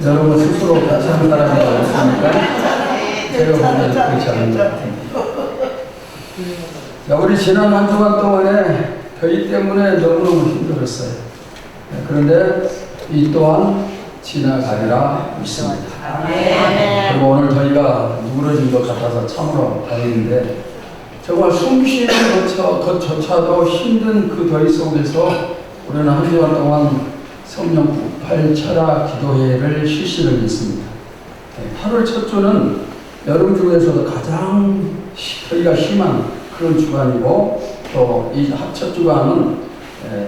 여러분 스스로 괜찮은 사람이라고 했습니까? 제가 보면 그렇지 않은 것 같아요. 자, 우리 지난 한 주간 동안에 더위 때문에 너무너무 힘들었어요. 그런데 이 또한 지나가리라 믿습니다. 그리고 오늘 더위가 누그러진 것 같아서 참으로 다행인데, 정말 숨쉬는 것조차도 힘든 그 더위 속에서 우리는 한 주간 동안 성령 폭발 철학 기도회를 실시를 했습니다. 8월 첫 주는 여름 중에서도 가장 더위가 심한 그런 주간이고, 또 이 첫 주간은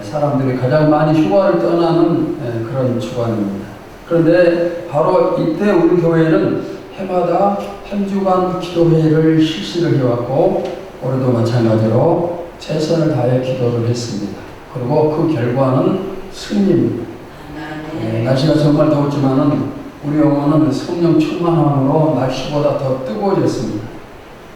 사람들이 가장 많이 휴가를 떠나는 그런 주간입니다. 그런데 바로 이때 우리 교회는 해마다 한 주간 기도회를 실시를 해왔고, 올해도 마찬가지로 최선을 다해 기도를 했습니다. 그리고 그 결과는 승리입니다. 날씨가 정말 더웠지만은 우리 영혼은 성령 충만함으로 날씨보다 더 뜨거워졌습니다.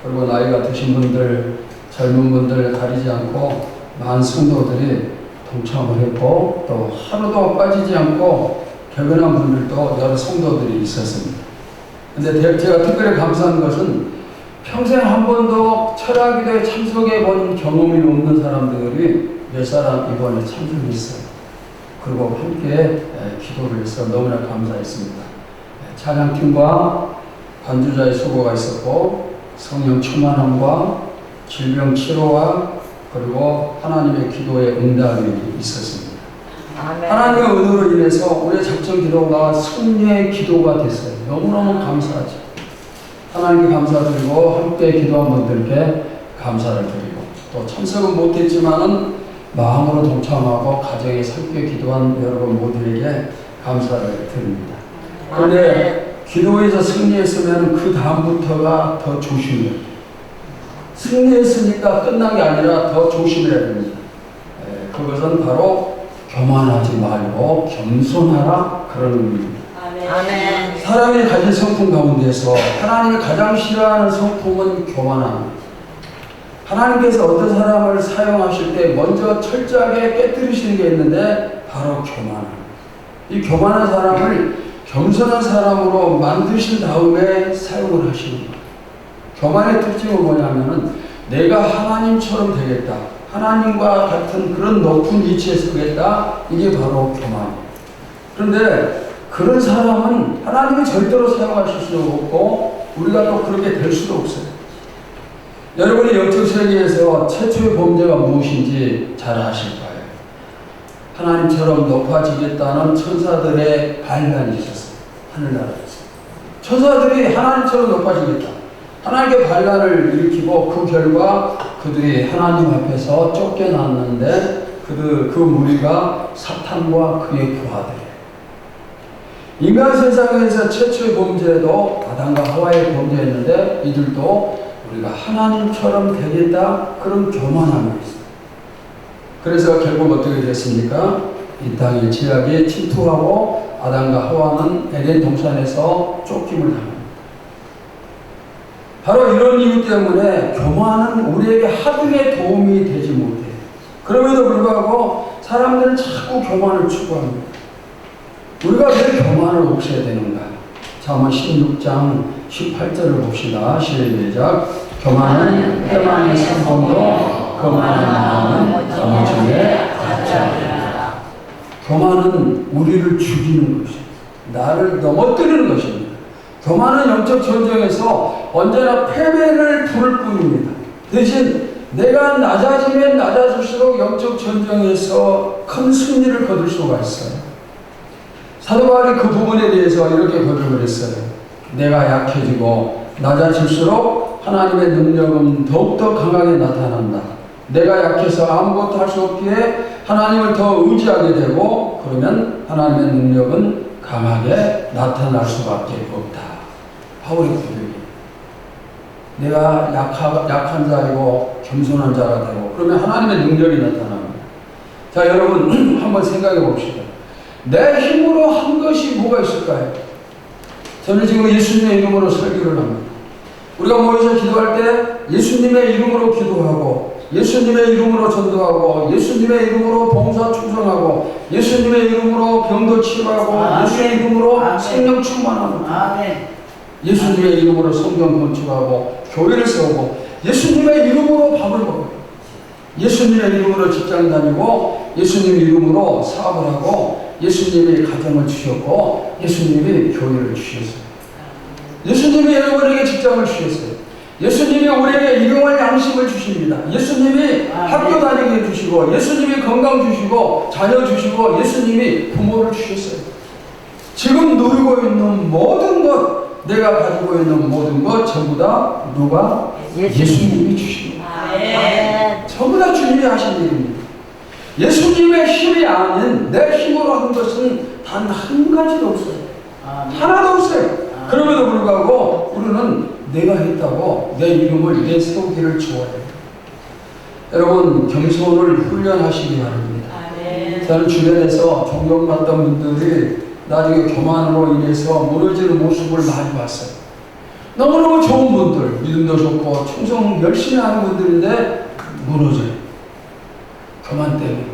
그리고 나이가 드신 분들, 젊은 분들 가리지 않고 많은 성도들이 동참을 했고, 또 하루도 빠지지 않고 결근한 분들도 여러 성도들이 있었습니다. 근데 제가 특별히 감사한 것은 평생 한 번도 철학기도에 참석해 본 경험이 없는 사람들이 몇 사람 이번에 참석했어요. 그리고 함께 기도를 해서 너무나 감사했습니다. 찬양팀과 반주자의 수고가 있었고, 성령 충만함과 질병 치료와 그리고 하나님의 기도의 응답이 있었습니다. 아멘. 하나님의 은혜로 인해서 우리의 작정 기도가 승리의 기도가 됐어요. 너무너무 감사하죠. 하나님께 감사드리고 함께 기도한 분들께 감사를 드리고, 또 참석은 못했지만은 마음으로 동참하고 가정에 함께 기도한 여러분 모두에게 감사를 드립니다. 그런데 기도에서 승리했으면 그 다음부터가 더 조심해야 돼요. 승리했으니까 끝난 게 아니라 더 조심해야 됩니다. 그것은 바로 교만하지 말고 겸손하라, 그런 의미입니다. 아멘. 사람이 가진 성품 가운데서 하나님이 가장 싫어하는 성품은 교만함입니다. 하나님께서 어떤 사람을 사용하실 때 먼저 철저하게 깨뜨리시는 게 있는데 바로 교만함. 이 교만한 사람을 겸손한 사람으로 만드신 다음에 사용을 하시는 거예요. 교만의 특징은 뭐냐면은 내가 하나님처럼 되겠다, 하나님과 같은 그런 높은 위치에 서겠다, 이게 바로 교만이에요. 그런데 그런 사람은 하나님이 절대로 사용하실 수도 없고 우리가 또 그렇게 될 수도 없어요. 여러분이 영적 세계에서 최초의 범죄가 무엇인지 잘 아실 거예요. 하나님처럼 높아지겠다는 천사들의 반란이 있었어요. 하늘나라에서 천사들이 하나님처럼 높아지겠다, 하나님께 반란을 일으키고 그 결과 그들이 하나님 앞에서 쫓겨났는데 그 무리가 사탄과 그의 부하들이에요. 인간 세상에서 최초의 범죄도 아담과 하와의 범죄였는데 이들도 우리가 하나님처럼 되겠다, 그런 교만함이 있어요. 그래서 결국 어떻게 됐습니까? 이 땅의 죄악이 침투하고 아담과 하와는 에덴 동산에서 쫓김을 당합니다. 바로 이런 이유 때문에 교만은 우리에게 하등의 도움이 되지 못해요. 그럼에도 불구하고 사람들은 자꾸 교만을 추구합니다. 우리가 왜 교만을 없애야 되는가? 잠언 16장 18절을 봅시다. 시작. 교만은 패망의 선봉도 거만한 마음은 정오중에 가짜이다. 교만은 우리를 죽이는 것입니다. 나를 넘어뜨리는 것입니다. 교만은 영적 전쟁에서 언제나 패배를 부를 뿐입니다. 대신 내가 낮아지면 낮아질수록 영적 전쟁에서 큰 승리를 거둘 수가 있어요. 사도 바울이 그 부분에 대해서 이렇게 고백을 했어요. 내가 약해지고 낮아질수록 하나님의 능력은 더욱더 강하게 나타난다. 내가 약해서 아무것도 할 수 없기에 하나님을 더 의지하게 되고, 그러면 하나님의 능력은 강하게 나타날 수밖에 없다. 바울의 고백이에요. 내가 약한 자이고 겸손한 자가 되고, 그러면 하나님의 능력이 나타납니다. 자, 여러분 한번 생각해 봅시다. 내 힘으로 한 것이 뭐가 있을까요? 저는 지금 예수님의 이름으로 설교를 합니다. 우리가 모여서 기도할 때 예수님의 이름으로 기도하고 예수님의 이름으로 전도하고 예수님의 이름으로 봉사 충성하고 예수님의 이름으로 병도 치료하고 예수님의 이름으로 생명 충만하고 예수님의 이름으로 성경 건축하고 교회를 세우고 예수님의 이름으로 밥을 먹고 예수님의 이름으로 직장 다니고 예수님의 이름으로 사업을 하고 예수님이 가정을 주셨고 예수님이 교회를 주셨어요. 예수님이 여러분에게 직장을 주셨어요. 예수님이 우리에게 일용할 양식을 주십니다. 예수님이 학교 다니게 해주시고 예수님이 건강 주시고 자녀 주시고 예수님이 부모를 주셨어요. 지금 누리고 있는 모든 것, 내가 가지고 있는 모든 것 전부 다 누가? 예수님이 주십니다. 전부 다 주님이 하신 일입니다. 예수님의 힘이 아닌 내 힘으로 하는 것은 단 한 가지도 없어요. 하나도 없어요. 그럼에도 불구하고 우리는 내가 했다고 내 이름을 내세우기를 좋아해요. 여러분 겸손을 훈련하시기 바랍니다. 저는 주변에서 존경받던 분들이 나중에 교만으로 인해서 무너지는 모습을 많이 봤어요. 너무너무 좋은 분들, 믿음도 좋고 충성 열심히 하는 분들인데 무너져요. 교만 때문에.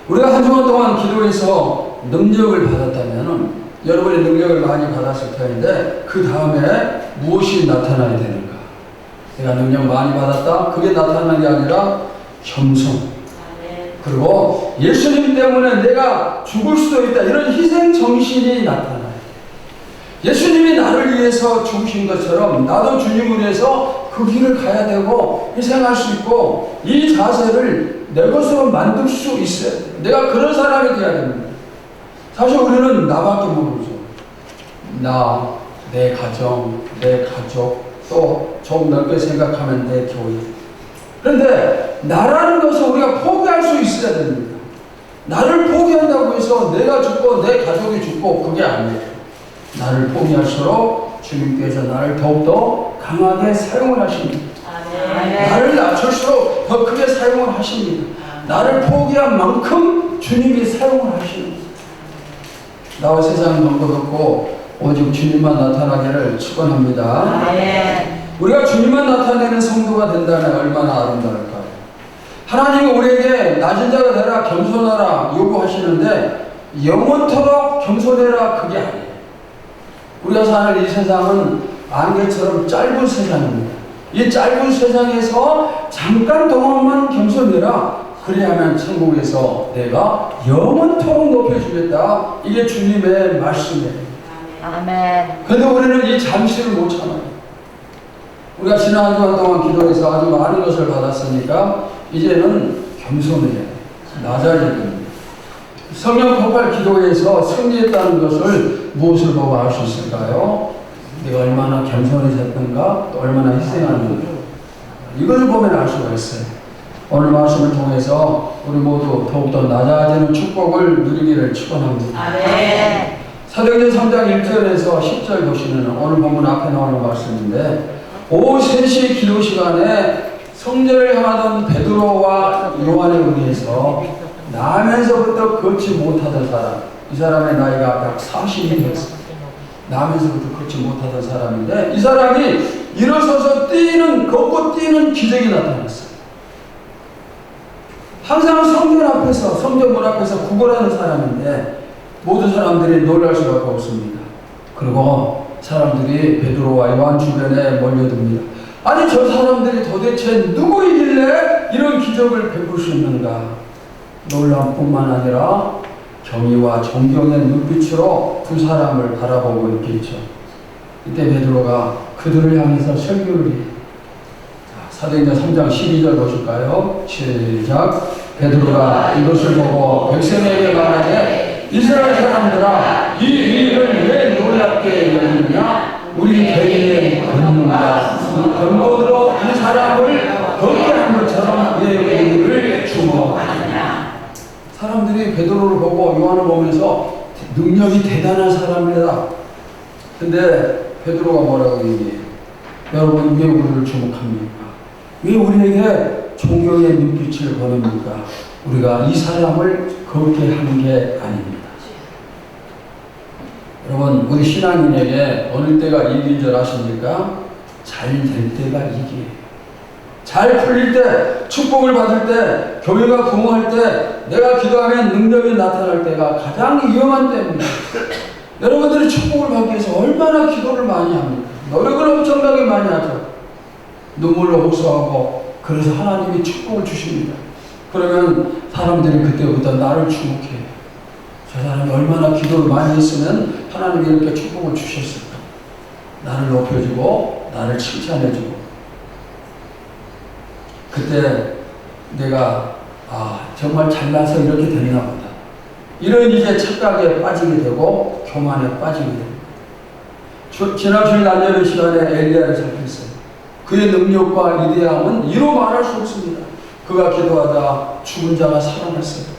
우리가 한 주간 동안 기도해서 능력을 받았다면 여러분의 능력을 많이 받았을 텐데 그 다음에 무엇이 나타나야 되는가? 내가 능력 많이 받았다? 그게 나타나는 게 아니라 겸손. 그리고 예수님 때문에 내가 죽을 수도 있다. 이런 희생 정신이 나타나요. 예수님이 나를 위해서 죽으신 것처럼 나도 주님을 위해서 그 길을 가야 되고 희생할 수 있고 이 자세를 내 것으로 만들 수 있어야 돼요. 내가 그런 사람이 되어야 됩니다. 사실 우리는 나밖에 모르죠. 나, 내 가정, 내 가족, 또 좀 넓게 생각하면 내 교회. 그런데 나라는 것을 우리가 포기할 수 있어야 됩니다. 나를 포기한다고 해서 내가 죽고 내 가족이 죽고 그게 아니에요. 나를 포기할수록 주님께서 나를 더욱더 강하게 사용을 하십니다. 나를 낮출수록 더 크게 사용을 하십니다. 나를 포기한 만큼 주님이 사용을 하십니다. 나와 세상은 것 없고 오직 주님만 나타나기를 축원합니다. 우리가 주님만 나타내는 성도가 된다면 얼마나 아름다울까요? 하나님은 우리에게 낮은 자가 되라 겸손하라 요구하시는데 영원토록 겸손해라 그게 아니에요. 우리가 사는 이 세상은 안개처럼 짧은 세상입니다. 이 짧은 세상에서 잠깐 동안만 겸손해라. 그래야만 천국에서 내가 영원토록 높여주겠다. 이게 주님의 말씀이에요. 아멘. 그런데 우리는 이 잠시를 못 참아요. 우리가 지난 한 주간 동안 기도해서 아주 많은 것을 받았으니까 이제는 겸손해야 돼요. 낮아져야 됩니다. 성령 폭발 기도에서 승리했다는 것을 무엇을 보고 알 수 있을까요? 내가 얼마나 겸손해졌던가, 또 얼마나 희생하는가. 이걸 보면 알 수가 있어요. 오늘 말씀을 통해서 우리 모두 더욱더 낮아지는 축복을 누리기를 축원합니다. 사도행전 3장 1절에서 10절 보시면 오늘 본문 앞에 나오는 말씀인데 오후 3시 기도 시간에 성전을 향하던 베드로와 요한에 의해서 나면서부터 걷지 못하던 사람, 이 사람의 나이가 약 40이 되었습니다. 나면서부터 걷지 못하던 사람인데 이 사람이 일어서서 걷고 뛰는 기적이 나타났어요. 항상 성전 앞에서, 성전문 앞에서 구걸하는 사람인데 모든 사람들이 놀랄 수밖에 없습니다. 그리고 사람들이 베드로와 요한 주변에 몰려듭니다. 아니 저 사람들이 도대체 누구이길래 이런 기적을 베풀 수 있는가? 놀람뿐만 아니라 경의와 존경의 눈빛으로 두 사람을 바라보고 있겠죠. 이때 베드로가 그들을 향해서 설교를 해요. 사도행전 3장 12절 보실까요? 시작. 베드로가 이것을 보고 백성에게 말하되 이스라엘 사람들아 이 일을 왜 놀랍게 여기느냐? 우리 개인의 권능과 근본으로 이 사람을 걷게 한 것처럼 왜 우리를 주목하느냐? 사람들이 베드로를 보고 요한을 보면서 능력이 대단한 사람이다. 근데 베드로가 뭐라고 얘기해요? 여러분 왜 우리를 주목합니까? 왜 우리에게 존경의 눈빛을 보냅니까? 우리가 이 사람을 걷게 한 게 아닙니다. 여러분 우리 신앙인에게 어느 때가 이기인 줄 아십니까? 잘 될 때가 이기예요. 잘 풀릴 때, 축복을 받을 때, 교회가 부흥할 때, 내가 기도하면 능력이 나타날 때가 가장 위험한 때입니다. 여러분들이 축복을 받기 위해서 얼마나 기도를 많이 합니까? 노력을 엄청나게 많이 하죠. 눈물로 호소하고, 그래서 하나님이 축복을 주십니다. 그러면 사람들이 그때부터 나를 주목해요. 저 사람이 얼마나 기도를 많이 했으면 하나님이 이렇게 축복을 주셨을까? 나를 높여주고 나를 칭찬해주고, 그때 내가 정말 잘나서 이렇게 됐나 보다, 이런 이제 착각에 빠지게 되고 교만에 빠지게 됩니다. 지난 주일 안전의 시간에 엘리야를 살폈어요. 그의 능력과 위대함은 이루 말할 수 없습니다. 그가 기도하자 죽은 자가 살아났어요.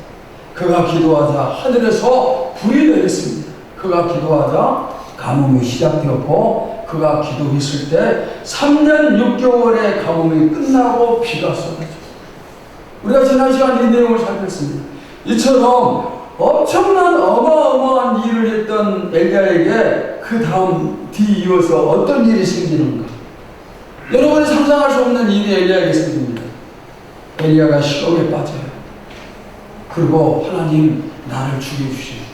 그가 기도하자 하늘에서 불이 내렸습니다. 그가 기도하자 가뭄이 시작되었고, 그가 기도했을 때 3년 6개월의 가뭄이 끝나고 비가 쏟아졌습니다. 우리가 지난 시간 이 내용을 살폈습니다. 이처럼 엄청난 어마어마한 일을 했던 엘리야에게 그 다음 뒤이어서 어떤 일이 생기는가? 여러분이 상상할 수 없는 일이 엘리야에게 생깁니다. 엘리야가 시험에 빠져요. 그리고 하나님, 나를 죽여주시오.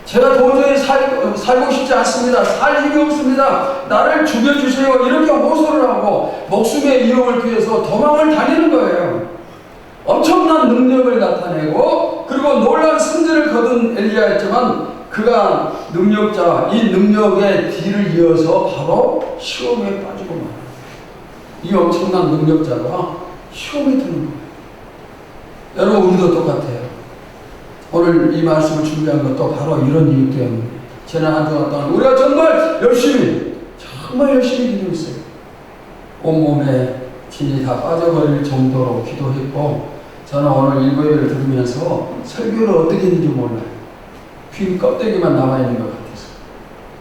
제가 도저히 살고 싶지 않습니다. 살 힘이 없습니다. 나를 죽여주세요. 이렇게 호소를 하고 목숨의 위험을 피해서 도망을 다니는 거예요. 엄청난 능력을 나타내고, 그리고 놀라운 승리를 거둔 엘리야였지만, 그가 능력자, 이 능력의 뒤를 이어서 바로 시험에 빠지고 말아요. 이 엄청난 능력자가 시험에 드는 거예요. 여러분, 우리도 똑같아요. 오늘 이 말씀을 준비한 것도 바로 이런 이유 때문에, 지난 한 주간 동안 우리가 정말 열심히 기도했어요. 온몸에 진이 다 빠져버릴 정도로 기도했고, 저는 오늘 일부예배를 들으면서 설교를 어떻게 했는지 몰라요. 귀 껍데기만 남아있는 것 같아서.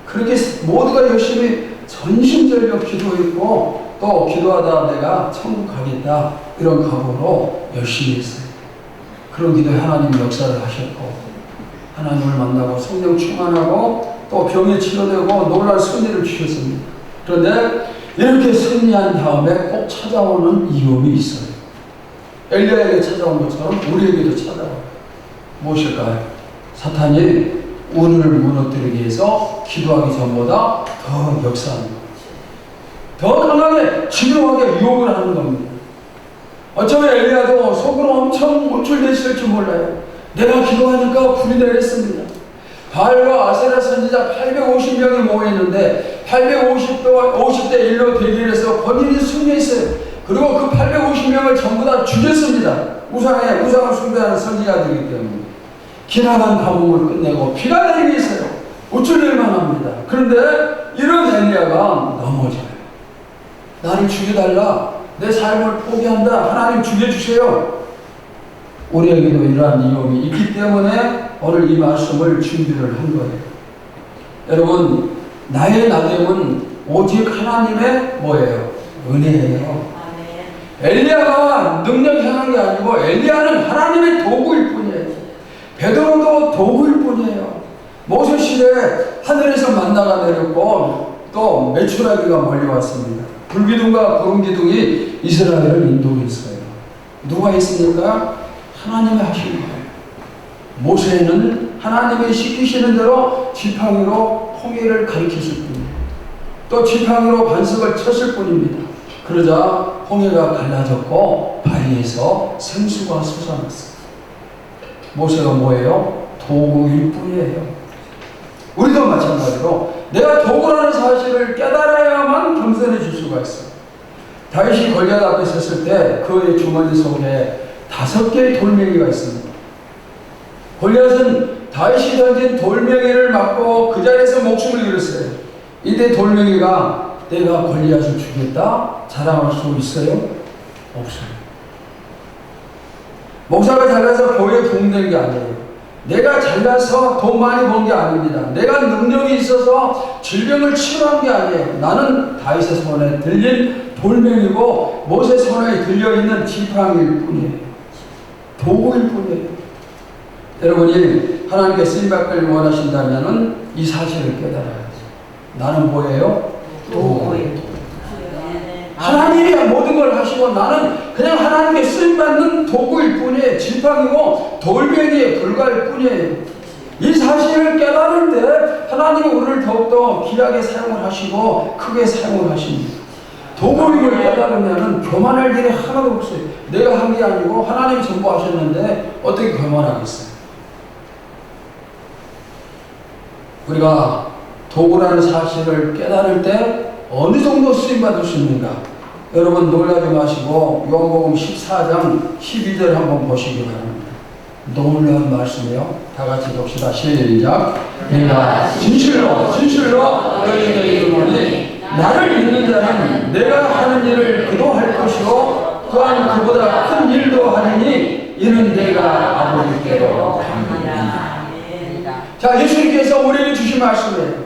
그렇게 모두가 열심히 전심전력 기도했고, 또 기도하다 내가 천국 가겠다, 이런 각오로 열심히 했어요. 그런 기도에 하나님 역사를 하셨고, 하나님을 만나고 성령 충만하고 또 병에 치료되고 놀라운 승리를 주셨습니다. 그런데 이렇게 승리한 다음에 꼭 찾아오는 위험이 있어요. 엘리야에게 찾아온 것처럼 우리에게도 찾아와요. 무엇일까요? 사탄이 우리를 무너뜨리기 위해서 기도하기 전보다 더 역사하는 겁니다. 더 강하게 집요하게 유혹을 하는 겁니다. 어쩌면 엘리야도 속으로 엄청 우쭐댔을 줄 몰라요. 내가 기도하니까 불이 내렸습니다. 바알과 아세라 선지자 850명이 모여있는데 850대 1로 대결해서 본인이 승리했어요. 그리고 그 850명을 전부 다 죽였습니다. 우상을 숭배하는 선지자들이기 때문에. 기나간 가뭄을 끝내고 비가 내리게 했어요. 우쭐댈만 합니다. 그런데 이런 엘리야가 넘어져요. 나를 죽여달라, 내 삶을 포기한다, 하나님 죽여주세요. 우리에게도 이러한 위험이 있기 때문에 오늘 이 말씀을 준비를 한 거예요. 여러분, 나의 나됨은 오직 하나님의 뭐예요? 은혜예요. 엘리야가 능력이 행한 게 아니고 엘리야는 하나님의 도구일 뿐이에요. 베드로도 도구일 뿐이에요. 모세 시대에 하늘에서 만나가 내렸고 또 메추라기가 몰려왔습니다. 불기둥과 구름기둥이 이스라엘을 인도했어요. 누가 했습니까? 하나님이 하신 거예요. 모세는 하나님이 시키시는 대로 지팡이로 홍해를 가리켰을 뿐이에요. 또 지팡이로 반석을 쳤을 뿐입니다. 그러자 홍해가 갈라졌고 바위에서 생수가 솟아났어요. 모세가 뭐예요? 도구일 뿐이에요. 우리도 마찬가지로 내가 도구라는 사실을 깨달아야만 겸손해질 수가 있어요. 다윗이 골리앗 앞에 섰을 때 그의 주머니 속에 5개의 돌멩이가 있습니다. 골리앗은 다윗이 던진 돌멩이를 맞고 그 자리에서 목숨을 잃었어요. 이때 돌멩이가 내가 골리앗을 죽였다 자랑할 수 있어요? 없어요. 목사가 잘나서 교회에 부흥된 게 아니에요. 내가 잘나서 돈 많이 번 게 아닙니다. 내가 능력이 있어서 질병을 치료한 게 아니에요. 나는 다윗의 손에 들린 돌멩이고 모세 손에 들려있는 지팡이일 뿐이에요. 도구일 뿐이에요. 여러분이 하나님께 쓰임받기를 원하신다면 이 사실을 깨달아야죠. 나는 뭐예요? 도구예요. 하나님이 모든 걸 하시고 나는 그냥 하나님께 쓰임받는 도구일 뿐이에요. 지팡이고 돌멩이에 불과할 뿐이에요. 이 사실을 깨달을 때 하나님은 우리를 더욱더 귀하게 사용을 하시고 크게 사용을 하십니다. 도구임을 깨달으면 교만할 일이 하나도 없어요. 내가 한 게 아니고 하나님이 전부 하셨는데 어떻게 교만하겠어요? 우리가 도구라는 사실을 깨달을 때 어느 정도 쓰임받을 수 있는가? 여러분 놀라지 마시고 요한복음 14장 12절 한번 보시기 바랍니다. 놀라운 말씀이에요. 다 같이 봅시다. 시작. 내가 진실로 너희에게 이르노니 나를 믿는 자는 내가 하는 일을 그도 할 것이요 또한 그보다 큰 일도 하리니 이는 내가 아버지께로 가느니라. 자, 예수님께서 우리에게 주신 말씀이에요.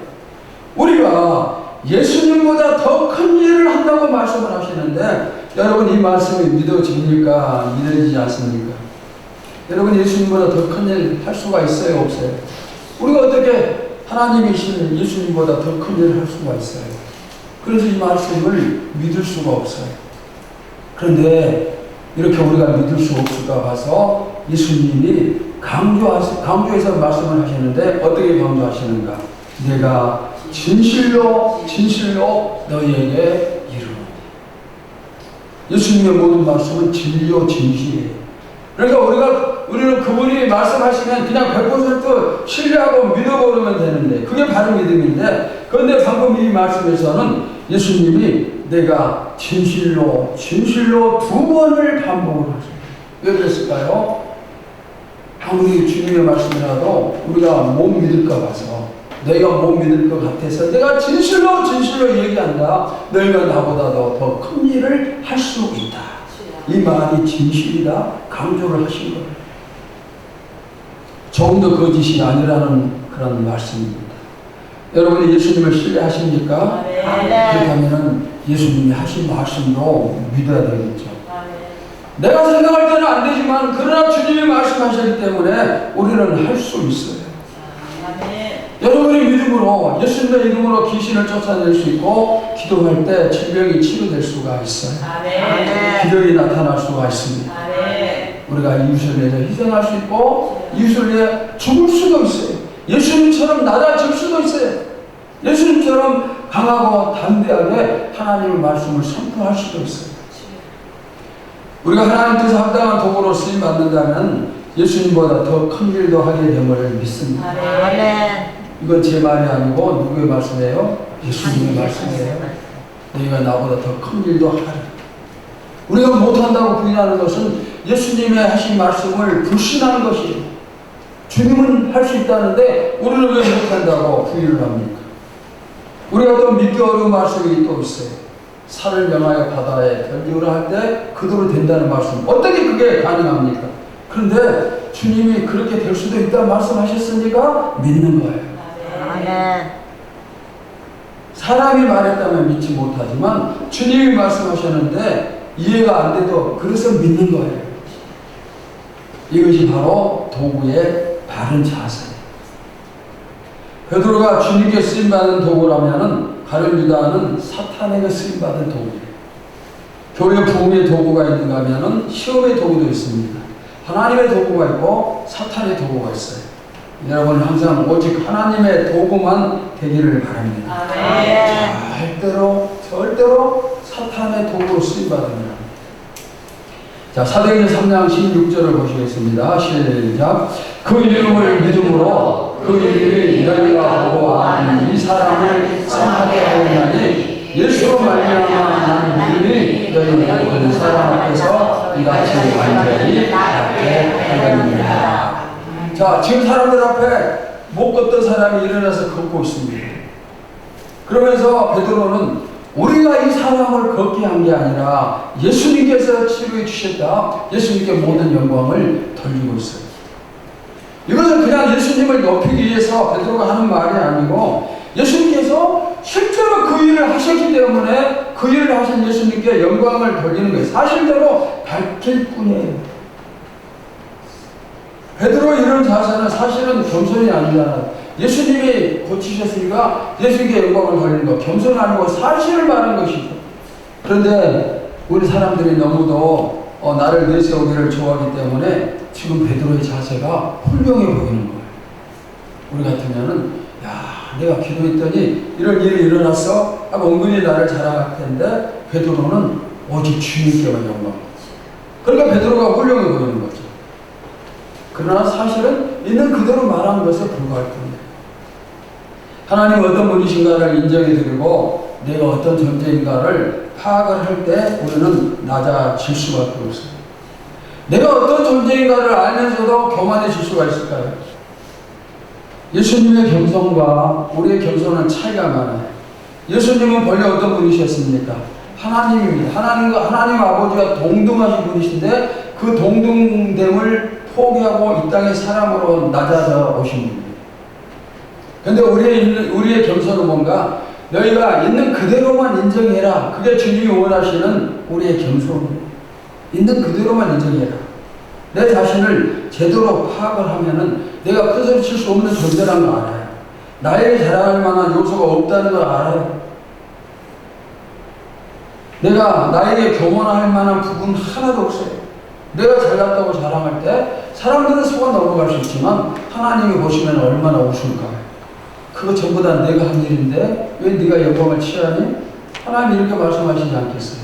우리가 예수님보다 더 큰 일을 한다고 말씀을 하시는데 여러분 이 말씀이 믿어집니까? 믿어지지 않습니까? 여러분 예수님보다 더 큰 일 할 수가 있어요? 없어요? 우리가 어떻게 하나님이신 예수님보다 더 큰 일을 할 수가 있어요? 그래서 이 말씀을 믿을 수가 없어요. 그런데 이렇게 우리가 믿을 수 없을까 봐서 예수님이 강조해서 말씀을 하시는데 어떻게 강조하시는가? 내가 진실로 너희에게 이르노니. 예수님의 모든 말씀은 진리요 진실이에요. 그러니까 우리는 그분이 말씀하시면 그냥 100% 신뢰하고 믿어버리면 되는데 그게 바른 믿음인데 그런데 방금 이 말씀에서는 예수님이 내가 진실로 두 번을 반복을 하십니다. 왜 그랬을까요? 아무리 주님의 말씀이라도 우리가 못 믿을까 봐서 너희가 못 믿을 것 같아서 내가 진실로 얘기한다. 너희가 나보다도 더 큰 일을 할 수 있다. 이 말이 진실이다. 강조를 하신 거예요. 조금 더 거짓이 아니라는 그런 말씀입니다. 여러분이 예수님을 신뢰하십니까? 그렇다면 예수님이 하신 말씀도 믿어야 되겠죠. 내가 생각할 때는 안 되지만 그러나 주님이 말씀하셨기 때문에 우리는 할 수 있어요. 여러분이 믿음으로 예수님의 이름으로 귀신을 쫓아낼 수 있고 기도할 때 질병이 치료될 수가 있어요. 기적이 나타날 수가 있습니다. 우리가 이웃을 위해서 희생할 수 있고 이웃을 위해 죽을 수도 있어요. 예수님처럼 낮아질 수도 있어요. 예수님처럼 강하고 담대하게 하나님의 말씀을 선포할 수도 있어요. 우리가 하나님께서 합당한 도구로 쓰임받는다면 예수님보다 더 큰 일도 하게 됨을 믿습니다. 이건 제 말이 아니고 누구의 말씀이에요? 예수님의 말씀이에요. 너희가 나보다 더 큰 일도 하리. 우리가 못한다고 부인하는 것은 예수님의 하신 말씀을 불신하는 것이에요. 주님은 할 수 있다는데 우리는 왜 못한다고 부인을 합니까? 우리가 또 믿기 어려운 말씀이 또 있어요. 산을 명하여 바다에 던지우라 할 때 그대로 된다는 말씀. 어떻게 그게 가능합니까? 그런데 주님이 그렇게 될 수도 있다 말씀하셨으니까 믿는 거예요. 사람이 말했다면 믿지 못하지만 주님이 말씀하셨는데 이해가 안 돼도 그래서 믿는 거예요. 이것이 바로 도구의 바른 자세예요. 베드로가 주님께 쓰임받은 도구라면은 가룟 유다는 사탄에게 쓰임받은 도구예요. 교회 부흥의 도구가 있는가 하면은 시험의 도구도 있습니다. 하나님의 도구가 있고 사탄의 도구가 있어요. 여러분 항상 오직 하나님의 도구만 되기를 바랍니다. 절대로 사탄의 도구로 쓰임받습니다. 자, 사도행전 3장 16절을 보시겠습니다. 시작. 그 이름을 믿음으로 그 이름이 너희가 보고 아는 이 사람을 선하게 하였나니 예수로 말미암아 나는 믿음이 너희 모든 사람 앞에서 이같이 완전히 낫게 하였느니라. 자, 지금 사람들 앞에 못 걷던 사람이 일어나서 걷고 있습니다. 그러면서 베드로는 우리가 이 사람을 걷게 한 게 아니라 예수님께서 치료해 주셨다. 예수님께 모든 영광을 돌리고 있어요. 이것은 그냥 예수님을 높이기 위해서 베드로가 하는 말이 아니고 예수님께서 실제로 그 일을 하셨기 때문에 그 일을 하신 예수님께 영광을 돌리는 거예요. 사실대로 밝힐 뿐이에요. 베드로 이런 자세는 사실은 겸손이 아니잖아요. 예수님이 고치셨으니까 예수님께 영광을 돌리는 거 겸손 아니고 사실을 말하는 것이죠. 그런데 우리 사람들이 너무도 나를 내세우기를 좋아하기 때문에 지금 베드로의 자세가 훌륭해 보이는 거예요. 우리 같으면은 야, 내가 기도했더니 이런 일이 일어났어 하고 은근히 나를 자랑할 텐데 베드로는 오직 주님께만 영광. 그러니까 베드로가 훌륭해 보이는 거죠. 그러나 사실은 있는 그대로 말하는 것에 불과할 뿐이에요. 하나님이 어떤 분이신가를 인정해드리고 내가 어떤 존재인가를 파악을 할 때 우리는 낮아질 수밖에 없어요. 내가 어떤 존재인가를 알면서도 교만해질 수가 있을까요? 예수님의 겸손과 우리의 겸손은 차이가 많아요. 예수님은 본래 어떤 분이셨습니까? 하나님입니다. 하나님 아버지와 동등하신 분이신데 그 동등됨을 포기하고 이 땅의 사람으로 낮아져 오신 분입니다. 그런데 우리의 겸손은 뭔가 너희가 있는 그대로만 인정해라. 그게 주님이 원하시는 우리의 겸손입니다. 있는 그대로만 인정해라. 내 자신을 제대로 파악을 하면은 내가 큰 소리 칠 수 없는 존재라는 걸 알아요. 나에게 자랑할 만한 요소가 없다는 걸 알아요. 내가 나에게 교만할 만한 부분 하나도 없어요. 내가 잘났다고 자랑할 때 사람들은 속아 넘어갈 수 있지만 하나님이 보시면 얼마나 우스울까요? 그거 전부 다 내가 한 일인데 왜 네가 영광을 취하니? 하나님이 이렇게 말씀하시지 않겠어요?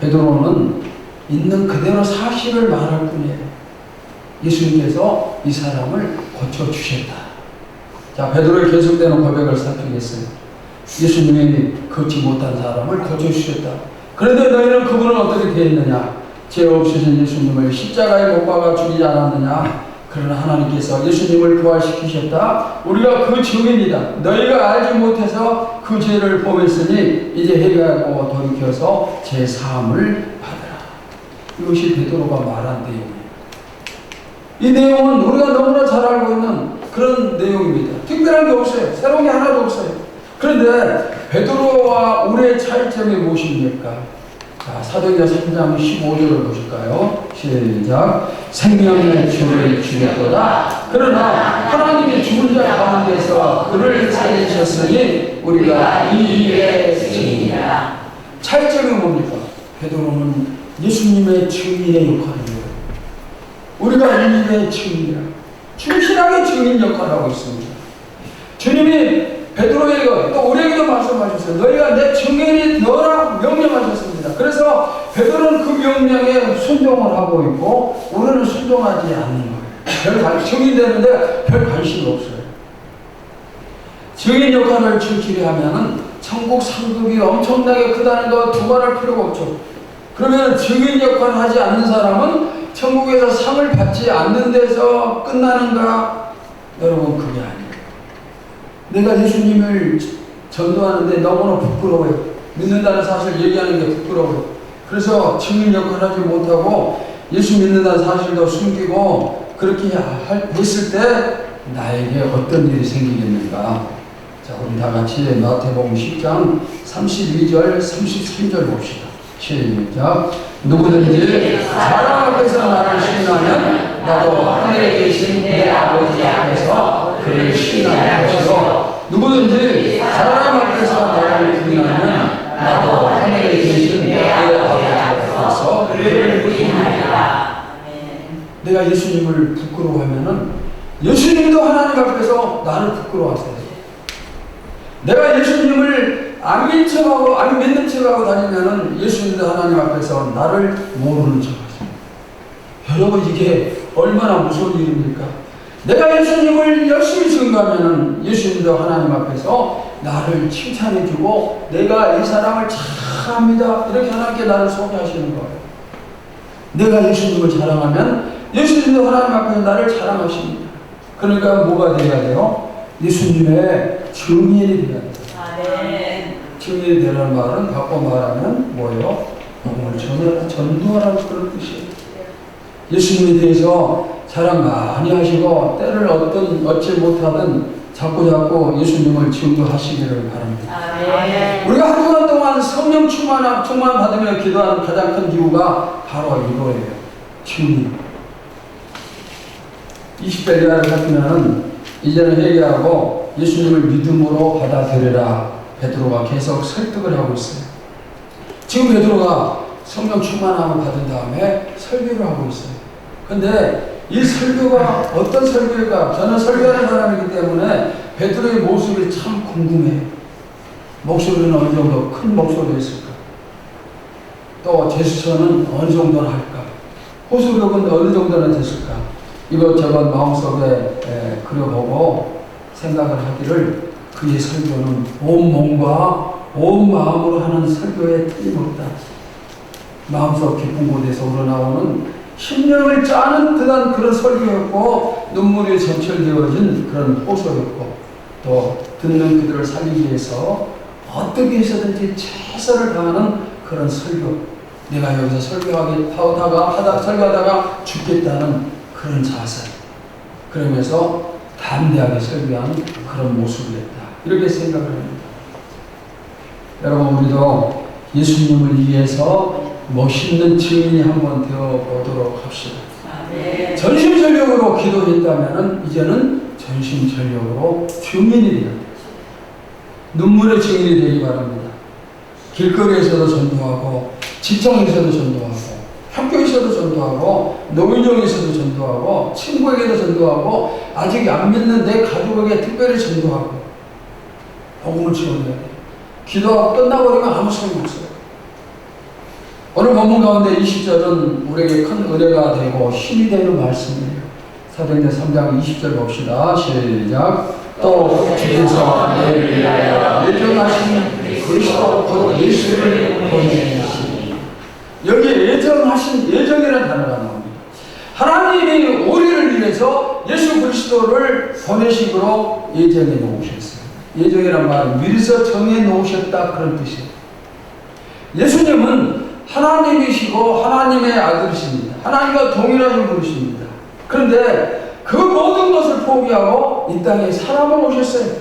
베드로는 있는 그대로 사실을 말할 뿐이에요. 예수님께서 이 사람을 고쳐주셨다. 자, 베드로의 계속되는 고백을 살피겠어요. 예수님이 걷지 못한 사람을 고쳐주셨다. 그런데 너희는 그분은 어떻게 되었느냐? 죄 없으신 예수님을 십자가에 못 박아 죽이지 않았느냐? 그러나 하나님께서 예수님을 부활시키셨다. 우리가 그 증인이다. 너희가 알지 못해서 그 죄를 범했으니 이제 회개하고 돌이켜서 제 사함을 받으라. 이것이 베드로가 말한 내용이에요. 이 내용은 우리가 너무나 잘 알고 있는 그런 내용입니다. 특별한 게 없어요. 새로운 게 하나도 없어요. 그런데 베드로와 우리의 차이점이 무엇입니까? 자, 사도행전 3장 15절을 보실까요? 시작. 생명의 주를 주겠도다. 그러나 하나님이 죽은 자 가운데서 그를 살리셨으니 우리가 이 일의 증인이라. 차이점이 뭡니까? 베드로는 예수님의 증인의 역할이에요. 우리가 이 일의 증인이라. 충실하게 증인 역할을 하고 있습니다. 주님이 베드로에게 또 우리에게도 말씀하셨어요. 너희가 내 증인이 되어라 명령하셨습니다. 그래서 베드로는 그 명령에 순종을 하고 있고 우리는 순종하지 않는 거예요. 증인이 되는데 별 관심이 없어요. 증인 역할을 충실히 하면은 천국 상급이 엄청나게 크다는 거 두말할 필요가 없죠. 그러면 증인 역할을 하지 않는 사람은 천국에서 상을 받지 않는 데서 끝나는가? 여러분, 그게 아니에요. 내가 예수님을 전도하는데 너무나 부끄러워요. 믿는다는 사실 얘기하는 게 부끄러워요. 그래서 증인 역할을 하지 못하고 예수 믿는다는 사실도 숨기고 그렇게 했을 때 나에게 어떤 일이 생기겠는가? 자, 우리 다 같이 마태복음 10장 32절 33절 봅시다. 시작. 누구든지 사람 앞에서 나를 시인하면 나도 하늘에 계신 내 아버지 앞에서 그를 시인할 것이요 누구든지 사람 앞에서 나를 부인하면 나도 하늘에 계신 내 아버지 앞에서 그를 부인하리라. 내가 예수님을 부끄러워하면은 예수님도 하나님 앞에서 나를 부끄러워하세요. 내가 예수님을 안 믿는 척하고 다니면은 예수님도 하나님 앞에서 나를 모르는 척하세요. 여러분, 이게 얼마나 무서운 일입니까? 내가 예수님을 열심히 증거하면은 예수님도 하나님 앞에서 나를 칭찬해주고 내가 이 사람을 잘합니다 이렇게 하나님께 나를 소개하시는 거예요. 내가 예수님을 자랑하면 예수님도 하나님 앞에서 나를 자랑하십니다. 그러니까 뭐가 돼야 돼요? 예수님의 증인이 돼야 돼요. 증인이 되라는 말은 바꿔 말하면 뭐예요? 몸을 전도하라는 그런 뜻이에요. 예수님에 대해서 자랑 많이 하시고 때를 얻지 못하든 자꾸 예수님을 증거하시기를 바랍니다. 우리가 한 주간 동안 성령 충만 받으며 기도하는 가장 큰 이유가 바로 이거예요. 증인. 20대 이하를 살피면은 이제는 회개하고 예수님을 믿음으로 받아들여라. 베드로가 계속 설득을 하고 있어요. 지금 베드로가 성령 충만함을 받은 다음에 설교를 하고 있어요. 근데 이 설교가 어떤 설교일까? 저는 설교하는 사람이기 때문에 베드로의 모습이 참 궁금해요. 목소리는 어느 정도 큰 목소리가 있을까? 또 제스처는 어느 정도나 할까? 호소력은 어느 정도나 됐을까? 이것저것 마음속에 그려보고 생각을 하기를 그의 설교는 온 몸과 온 마음으로 하는 설교에 틀림없다. 마음속 깊은 곳에서 우러나오는 심령을 짜는 듯한 그런 설교였고 눈물이 점철되어진 그런 호소였고 또 듣는 그들을 살리기 위해서 어떻게 해서든지 최선을 다하는 그런 설교. 내가 여기서 설교하다가 죽겠다는 그런 자세. 그러면서 담대하게 설교한 그런 모습이었다. 이렇게 생각을 합니다. 여러분, 우리도 예수님을 위해서 멋있는 증인이 한번 되어보도록 합시다. 전심전력으로 기도했다면 이제는 전심전력으로 증인이 되어야 됩니다. 눈물의 증인이 되기 바랍니다. 길거리에서도 전도하고 직장에서도 전도하고 학교에서도 전도하고 노인정에서도 전도하고 친구에게도 전도하고 아직 안 믿는 내 가족에게 특별히 전도하고 복음을 지원해야 돼요. 기도하고 끝나버리면 아무 소용이 없어요. 오늘 본문 가운데 20절은 우리에게 큰 은혜가 되고 힘이 되는 말씀이에요. 사도행전 3장 20절 봅시다. 시작. 또 주께서 너희를 위하여 예정하신 그리스도 곧 예수를 보내시니. 여기 예정하신, 예정이라는 단어가 나옵니다. 하나님이 우리를 위해서 예수 그리스도를 보내시기로 예정해 놓으셨어요. 예정이란 말은 미리서 정해 놓으셨다, 그런 뜻이에요. 예수님은 하나님이시고 하나님의 아들이십니다. 하나님과 동일하신 분이십니다. 그런데 그 모든 것을 포기하고 이 땅에 사람을 오셨어요.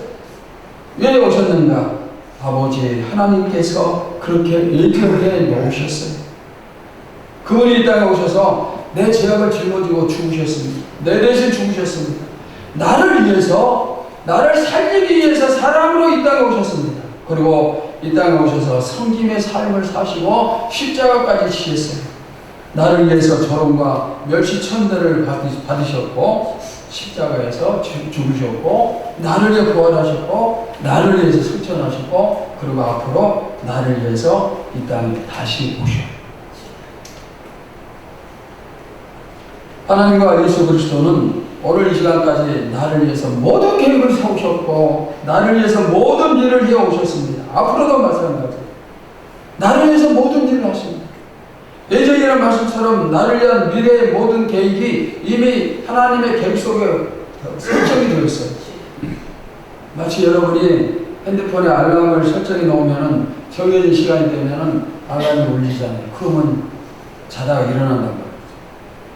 왜 오셨는가? 아버지 하나님께서 그렇게 예정해 놓으셨어요. 그분이 이 땅에 오셔서 내 죄악을 짊어지고 죽으셨습니다. 내 대신 죽으셨습니다. 나를 위해서, 나를 살리기 위해서 사람으로 이 땅에 오셨습니다. 그리고 이 땅에 오셔서 섬김의 삶을 사시고 십자가까지 지셨어요. 나를 위해서 조롱과 멸시천대를 받으셨고 십자가에서 죽으셨고 나를 위해 부활하셨고 나를 위해서 승천하셨고 그리고 앞으로 나를 위해서 이 땅에 다시 오셔요. 하나님과 예수 그리스도는 오늘 이 시간까지 나를 위해서 모든 계획을 세우셨고 나를 위해서 모든 일을 해오셨습니다. 앞으로도 마찬가지예요. 나를 위해서 모든 일을 하십니다. 예정이라는 말씀처럼 나를 위한 미래의 모든 계획이 이미 하나님의 계획 속에 설정이 되어 있어요. 마치 여러분이 핸드폰에 알람을 설정해 놓으면 정해진 시간이 되면 알람이 울리잖아요. 그러면 자다가 일어난단 말이에요.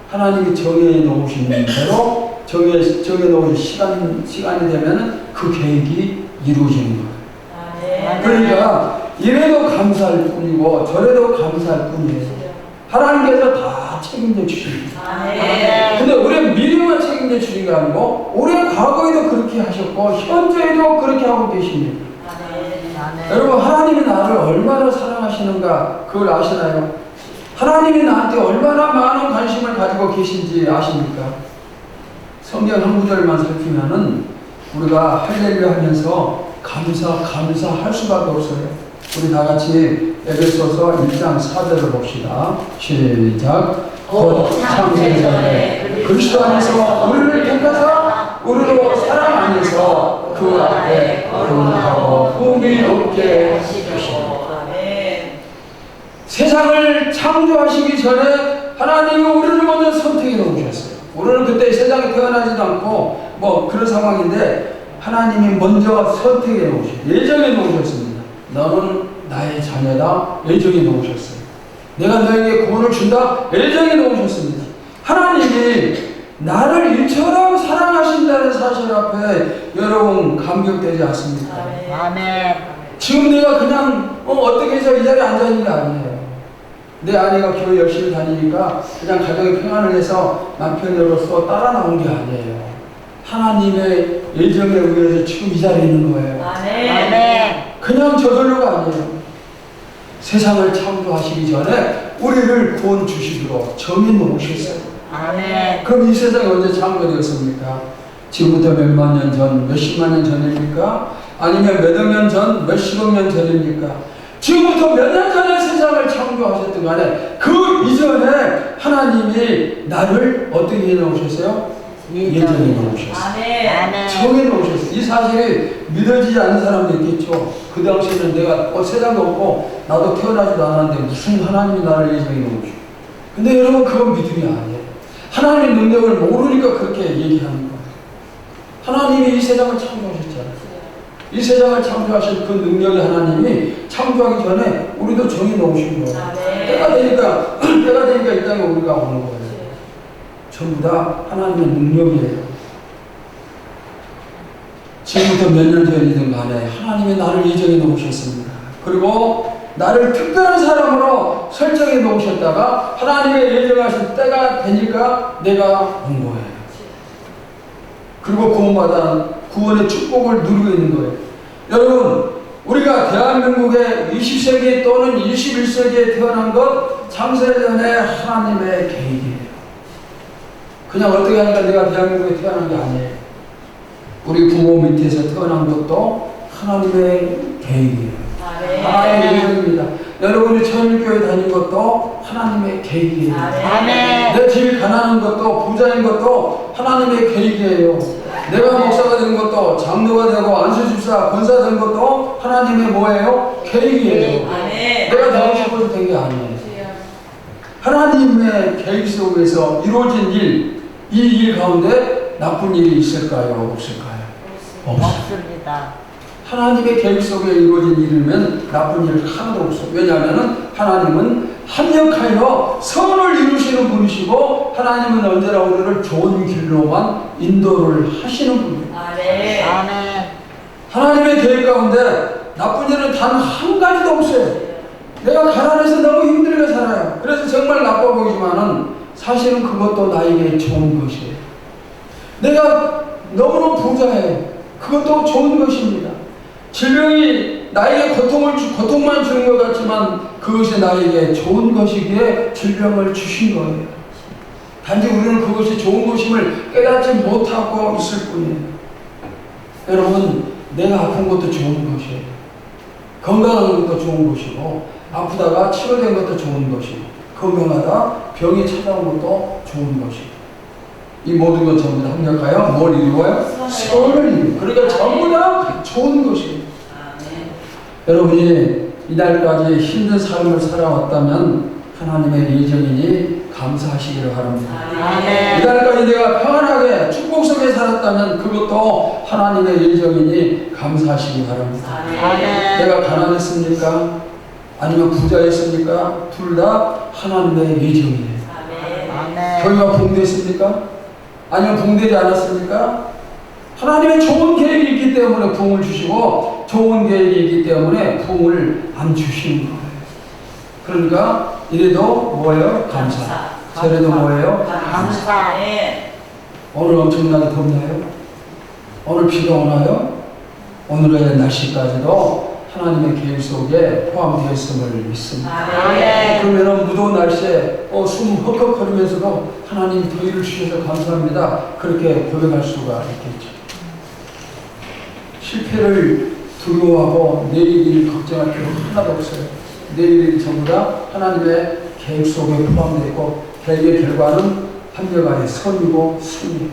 하나님이 정해 놓으신 대로 정해 놓은 시간이 되면 그 계획이 이루어지는 거예요. 그러니까 이래도 감사할 뿐이고 저래도 감사할 뿐이에요. 하나님께서 다 책임져 주십니다. 근데 우리는 미래만 책임져 주신 게 아니고 우리 과거에도 그렇게 하셨고 현재에도 그렇게 하고 계십니다. 여러분, 하나님이 나를 얼마나 사랑하시는가 그걸 아시나요? 하나님이 나한테 얼마나 많은 관심을 가지고 계신지 아십니까? 성경 한 구절만 살피면은 우리가 할렐루야 하면서 감사할 수밖에 없어요. 우리 다 같이 에베소서 1장 4절을 봅시다. 시작. 곧 창세 전에 그리스도 안에서 우리를 택하사 우리로 사랑 안에서 그 앞에 거룩하고 품위 높게 하시고. 세상을 창조하시기 전에 하나님이 우리를 먼저 선택해 놓으셨어요. 우리는 그때 세상에 태어나지도 않고 뭐 그런 상황인데 하나님이 먼저 선택해 놓으셨어요. 예정해 놓으셨습니다. 너는 나의 자녀다. 예정해 놓으셨어요. 내가 너에게 구원을 준다. 예정해 놓으셨습니다. 하나님이 나를 이처럼 사랑하신다는 사실 앞에 여러분 감격되지 않습니까? 아멘. 지금 내가 그냥 어떻게 해서 이 자리에 앉아있는 게 아니에요. 내 아내가 교회 열심히 다니니까 그냥 가정의 평안을 위해서 남편으로서 따라 나온 게 아니에요. 하나님의 예정에 의해서 지금 이 자리에 있는 거예요. 아멘. 그냥 저절로가 아니에요. 세상을 창조하시기 전에 우리를 구원 주시도록 정해 놓으셨어요. 아멘. 그럼 이 세상이 언제 창조되었습니까? 지금부터 몇만 년 전, 몇십만 년 전입니까? 아니면 몇억 년 전, 몇십억 년 전입니까? 지금부터 몇 년 전에 세상을 창조하셨던 간에 그 이전에 하나님이 나를 어떻게 해놓으셨어요? 예정해 놓으셨어요. 아멘. 정해 놓으셨어요. 이 사실이 믿어지지 않는 사람도 있겠죠. 그 당시에는 내가 세상도 없고 나도 태어나지도 않았는데 무슨 하나님이 나를 예정해 놓으셔. 근데 여러분 그건 믿음이 아니에요. 하나님의 능력을 모르니까 그렇게 얘기하는 거예요. 하나님이 이 세상을 창조하셨잖아요. 이 세상을 창조하신 그 능력의 하나님이 창조하기 전에 우리도 정해 놓으신 거예요. 때가 되니까 이 땅에 우리가 오는 거예요. 전부 다 하나님의 능력이에요. 지금부터 몇 년 전이든 간에 하나님이 나를 예정해 놓으셨습니다. 그리고 나를 특별한 사람으로 설정해 놓으셨다가 하나님의 예정하신 때가 되니까 내가 온 거예요. 그리고 구원의 축복을 누리고 있는 거예요. 여러분, 우리가 대한민국의 20세기 또는 21세기에 태어난 것 창세전에 하나님의 계획이에요. 그냥 어떻게 하니까 내가 대한민국에 태어난 게 아니에요. 우리 부모 밑에서 태어난 것도 하나님의 계획이에요. 하나님의 예정입니다. 여러분이 천일교회 다닌 것도 하나님의 계획이에요. 내 집이 가난한 것도 부자인 것도 하나님의 계획이에요. 내가 목사가 된 것도 장로가 되고 안수집사 권사 된 것도 하나님의 뭐예요? 계획이에요. 내가 되고 싶어서 된 게 아니에요. 하나님의 계획 속에서 이루어진 일, 이 일 가운데 나쁜 일이 있을까요? 없을까요? 없습니다. 하나님의 계획 속에 이루어진 일이면 나쁜 일 하나도 없어요. 왜냐하면 하나님은 합력하여 선을 이루시는 분이시고 하나님은 언제나 우리를 좋은 길로만 인도를 하시는 분이에요. 아멘. 하나님의 계획 가운데 나쁜 일은 단 한 가지도 없어요. 내가 가난해서 너무 힘들게 살아요. 그래서 정말 나빠 보이지만은 사실은 그것도 나에게 좋은 것이에요. 내가 너무너무 부자해요. 그것도 좋은 것입니다. 질병이 나에게 고통만 주는 것 같지만 그것이 나에게 좋은 것이기에 질병을 주신 거예요. 단지 우리는 그것이 좋은 것임을 깨닫지 못하고 있을 뿐이에요. 여러분, 내가 아픈 것도 좋은 것이에요. 건강한 것도 좋은 것이고 아프다가 치료된 것도 좋은 것이고 건강하다 병이 찾아온 것도 좋은 것이고 이 모든 것 전부 다 합력하여 뭘 이루어요? 선을 이루어요. 그러니까 전부 다 좋은 것입니다. 여러분이 이날까지 힘든 삶을 살아왔다면 하나님의 예정이니 감사하시기를 바랍니다. 이날까지 내가 평안하게 축복 속에 살았다면 그것도 하나님의 예정이니 감사하시기 바랍니다. 내가 가난했습니까? 아니면 부자였습니까? 둘 다 하나님의 예정이에요. 교회가 붕괴했습니까? 아니면 붕괴되지 않았습니까? 하나님의 좋은 계획이 있기 때문에 부흥을 주시고 좋은 계획이 있기 때문에 부흥을 안 주시는 거예요. 그러니까 이래도 뭐예요? 감사. 저래도 뭐예요? 감사. 오늘 엄청나게 덥나요? 오늘 비가 오나요? 오늘의 날씨까지도 하나님의 계획 속에 포함되었음을 믿습니다. 그러면 무더운 날씨에 숨 헉헉거리면서도 하나님 더위를 주셔서 감사합니다. 그렇게 고백할 수가 있겠죠. 실패를 두려워하고 내일 걱정할 필요 하나도 없어요. 내일이 전부 다 하나님의 계획 속에 포함되어 있고 계획의 결과는 합력하여 선이고 승리예요.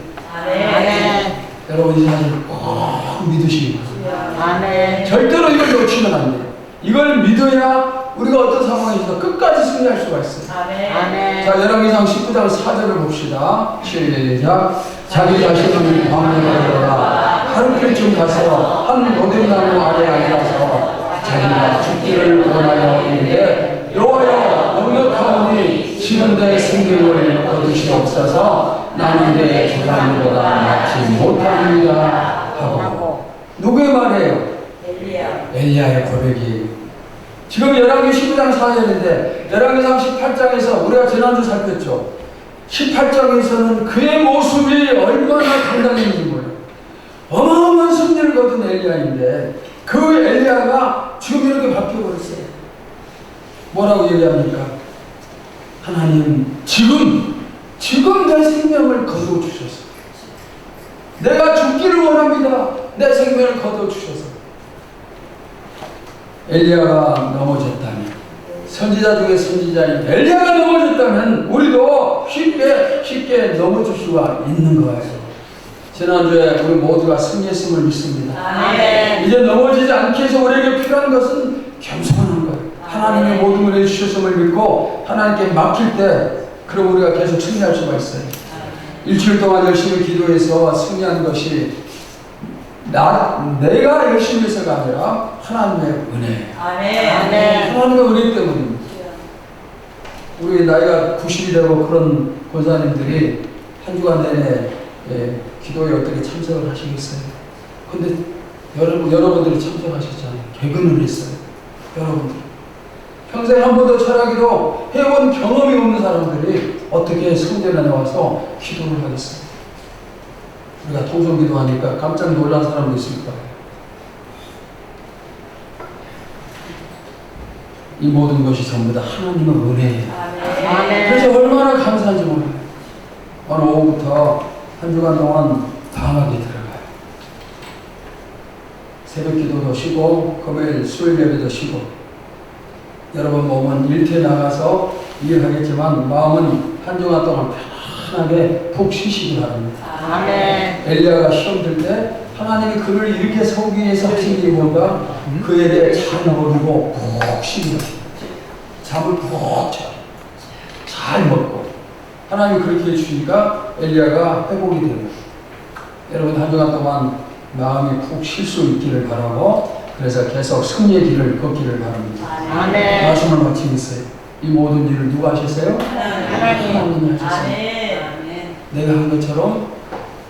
여러분 이 사실을 꼭 믿으시기 바랍니다. 절대로 이걸 놓치면 안 돼요. 이걸 믿어야 우리가 어떤 상황에서 끝까지 승리할 수가 있어요. 자, 열왕기상 19장 4절을 봅시다. 시작. 자기 자신을 광야에 하루길쯤 가서 한 고등나무 아래 앉아서 자기가 죽기를 원하여 이르되 여호와여 넉넉하오니 지금의 생명을 얻으시옵소서. 나는 내 조상보다 낫지 못합니다 하고. 누구의 말이에요? 엘리야의 고백이. 지금 열왕기 19장 4절인데 열왕기상 18장에서 우리가 지난주 살폈죠. 18장에서는 그의 모습이 얼마나 당당했는지 몰라요. 어마어마한 승리를 거둔 엘리야인데 그 엘리야가 지금 이렇게 바뀌어버렸어요. 뭐라고 얘기합니까? 하나님 지금 내 생명을 거두어주셔서 내가 죽기를 원합니다. 내 생명을 거두어주셔서. 엘리야가 넘어졌다면, 선지자 중에 선지자인 엘리야가 넘어졌다면 우리도 쉽게 넘어질 수가 있는 거예요. 지난주에 우리 모두가 승리했음을 믿습니다. 아멘. 이제 넘어지지 않기 위해서 우리에게 필요한 것은 겸손한 거예요. 하나님의 모든 걸 해주셨음을 믿고 하나님께 맡길 때 그럼 우리가 계속 승리할 수가 있어요. 일주일 동안 열심히 기도해서 승리한 것이 내가 열심히 해서가 아니라 하나님의 은혜예요. 아멘. 하나님의 은혜 때문입니다. 우리 나이가 90이 되고 그런 권사님들이 한 주간 내내 기도에 어떻게 참석을 하시겠어요? 근데 여러분들이 참석하셨잖아요. 개근을 했어요. 여러분들. 평생 한 번도 철학기도 해본 경험이 없는 사람들이 어떻게 성전에 나와서 기도를 하겠어요? 우리가 통성기도 하니까 깜짝 놀란 사람도 있을 거예요. 이 모든 것이 전부 다 하나님의 은혜예요. 아멘. 그래서 얼마나 감사한지 몰라요. 오늘 오후부터 한 주간 동안 방학이 들어가요. 새벽 기도도 쉬고 금요일 수요일 예배도 쉬고 여러분 몸은 일터에 나가서 일하겠지만 마음은 한 주간 동안 편안하게 푹 쉬시기 바랍니다. 아멘. 엘리야가 시험 들 때 하나님이 그를 이렇게 서기 위해서 하신 일이 뭔가 그에 대해 잘 어울리고 푹 쉬는 것입니다. 잠을 푹 잘 먹고 하나님이 그렇게 해주시니까 엘리야가 회복이 되는 거예요. 여러분 한 주간 동안 마음이 푹 쉴 수 있기를 바라고 그래서 계속 승리의 길을 걷기를 바랍니다. 아멘. 말씀을 마치겠어요. 이 모든 일을 누가 하셨어요? 하나님. 하나님이 하셨어요. 내가 한 것처럼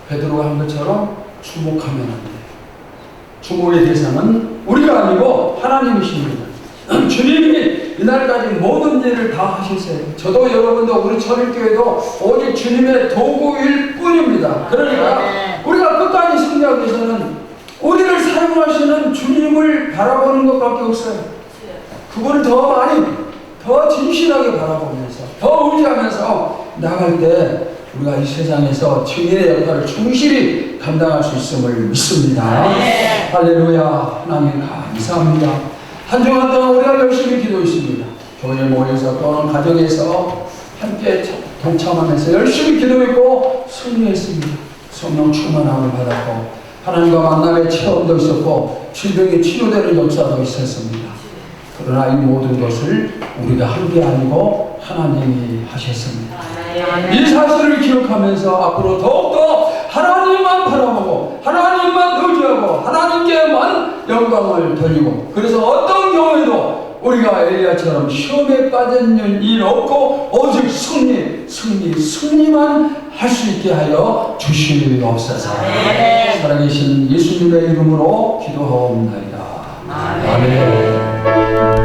베드로가 한 것처럼 주목하면 안 돼요. 주목의 대상은 우리가 아니고 하나님이십니다. 주님이 이날까지 모든 일을 다 하셨어요. 저도 여러분도 우리 천일교회도 오직 주님의 도구일 뿐입니다. 그러니까 우리가 끝까지 승리하기 위해서는 우리를 사용하시는 주님을 바라보는 것밖에 없어요. 그분을 더 많이 더 진실하게 바라보면서 더 의지하면서 나갈 때 우리가 이 세상에서 증인의 역할을 충실히 감당할 수 있음을 믿습니다. 네. 할렐루야. 하나님 감사합니다. 한 주간 동안 우리가 열심히 기도했습니다. 교회에 모여서 또는 가정에서 함께 동참하면서 열심히 기도했고 승리했습니다. 성령 충만함을 받았고 하나님과 만남의 체험도 있었고 질병이 치료되는 역사도 있었습니다. 그러나 이 모든 것을 우리가 한 게 아니고 하나님이 하셨습니다. 이 사실을 기억하면서 앞으로 더욱더 하나님만 바라보고 하나님만 의지하고 하나님께만 영광을 돌리고 그래서 어떤 경우에도 우리가 엘리야처럼 시험에 빠진 일 없고 오직 승리만 할 수 있게 하여 주시옵소서. 살아계신 예수님의 이름으로 기도하옵나이다. 아멘.